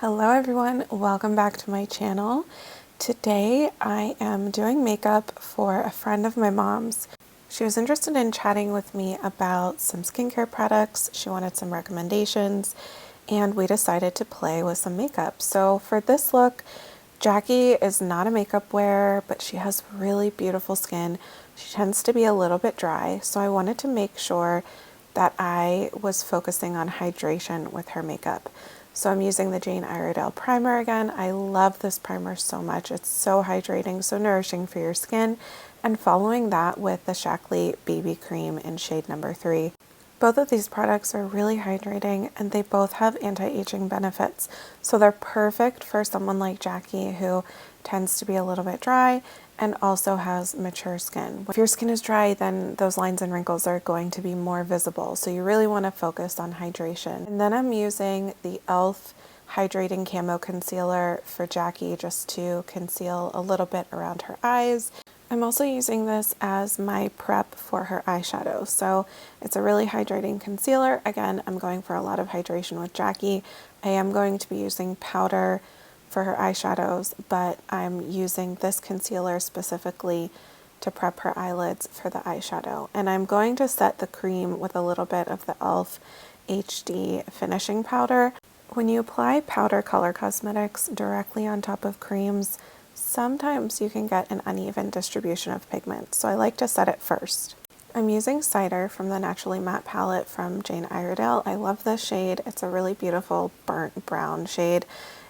Hello everyone, welcome back to my channel. Today I am doing makeup for a friend of my mom's. She was interested in chatting with me about some skincare products. She wanted some recommendations and we decided to play with some makeup. So for this look, Jackie is not a makeup wearer, but she has really beautiful skin. She tends to be a little bit dry, so I wanted to make sure that I was focusing on hydration with her makeup. So I'm using the Jane Iredale primer again. I love this primer so much. It's so hydrating, so nourishing for your skin. And following that with the Shackley BB Cream in shade number 3. Both of these products are really hydrating and they both have anti-aging benefits. So they're perfect for someone like Jackie who tends to be a little bit dry and also has mature skin. If your skin is dry, then those lines and wrinkles are going to be more visible. So you really want to focus on hydration. And then I'm using the e.l.f. Hydrating Camo Concealer for Jackie just to conceal a little bit around her eyes. I'm also using this as my prep for her eyeshadow. So it's a really hydrating concealer. Again, I'm going for a lot of hydration with Jackie. I am going to be using powder for her eyeshadows, but I'm using this concealer specifically to prep her eyelids for the eyeshadow. And I'm going to set the cream with a little bit of the e.l.f. HD finishing powder. When you apply powder color cosmetics directly on top of creams, sometimes you can get an uneven distribution of pigment, so I like to set it first. I'm using Cider from the Naturally Matte palette from Jane Iredale. I love this shade. It's a really beautiful burnt brown shade,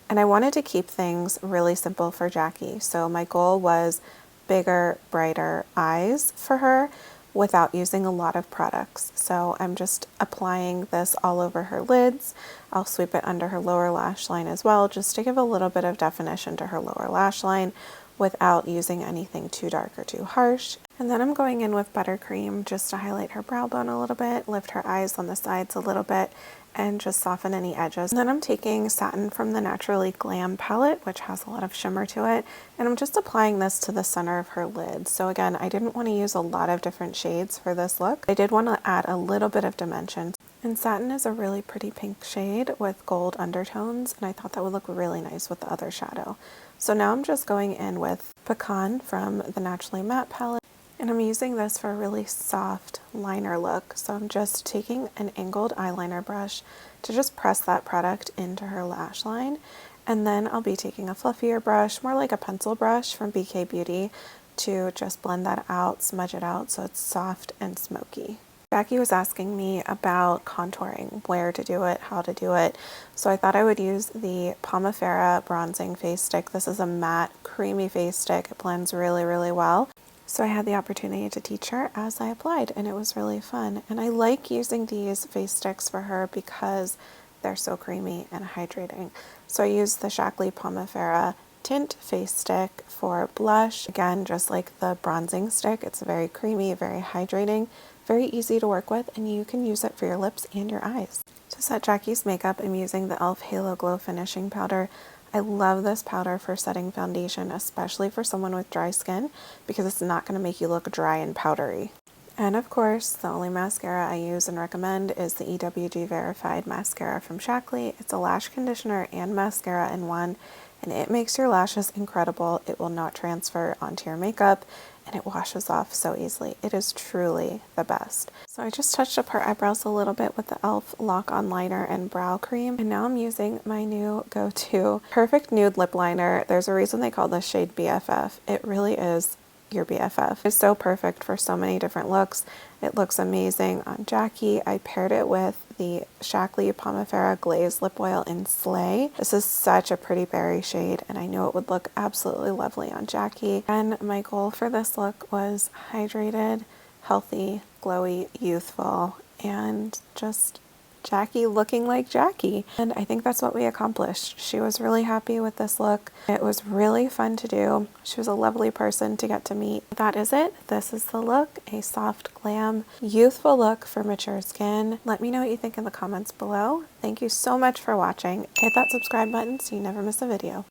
and I wanted to keep things really simple for Jackie. So my goal was bigger, brighter eyes for her without using a lot of products. So I'm just applying this all over her lids. I'll sweep it under her lower lash line as well, just to give a little bit of definition to her lower lash line without using anything too dark or too harsh. And then I'm going in with buttercream just to highlight her brow bone a little bit, lift her eyes on the sides a little bit, and just soften any edges. And then I'm taking Satin from the Naturally Glam palette, which has a lot of shimmer to it, and I'm just applying this to the center of her lid. So again, I didn't want to use a lot of different shades for this look. I did want to add a little bit of dimension. And Satin is a really pretty pink shade with gold undertones, and I thought that would look really nice with the other shadow. So now I'm just going in with Pecan from the Naturally Matte palette, and I'm using this for a really soft liner look. So I'm just taking an angled eyeliner brush to just press that product into her lash line. And then I'll be taking a fluffier brush, more like a pencil brush from BK Beauty, to just blend that out, smudge it out so it's soft and smoky. Jackie was asking me about contouring, where to do it, how to do it. So I thought I would use the Pomifera Bronzing Face Stick. This is a matte, creamy face stick. It blends really, really well. So I had the opportunity to teach her as I applied, and it was really fun. And I like using these face sticks for her because they're so creamy and hydrating. So I used the Shackley Pomifera Tint Face Stick for blush. Again, just like the bronzing stick, it's very creamy, very hydrating, very easy to work with, and you can use it for your lips and your eyes. To set Jackie's makeup, I'm using the e.l.f. Halo Glow Finishing Powder. I love this powder for setting foundation, especially for someone with dry skin, because it's not going to make you look dry and powdery. And of course, the only mascara I use and recommend is the EWG Verified Mascara from Shackley. It's a lash conditioner and mascara in one, and it makes your lashes incredible. It will not transfer onto your makeup, and it washes off so easily. It is truly the best. So I just touched up her eyebrows a little bit with the e.l.f. Lock On Liner and Brow Cream, and now I'm using my new go-to Perfect Nude Lip Liner. There's a reason they call this shade BFF. It really is your BFF. It's so perfect for so many different looks. It looks amazing on Jackie. I paired it with the Shackley Pomifera Glaze Lip Oil in Slay. This is such a pretty berry shade, and I know it would look absolutely lovely on Jackie. And my goal for this look was hydrated, healthy, glowy, youthful, and just Jackie looking like Jackie. And I think that's what we accomplished. She was really happy with this look. It was really fun to do. She was a lovely person to get to meet. That is it. This is the look. A soft, glam, youthful look for mature skin. Let me know what you think in the comments below. Thank you so much for watching. Hit that subscribe button so you never miss a video.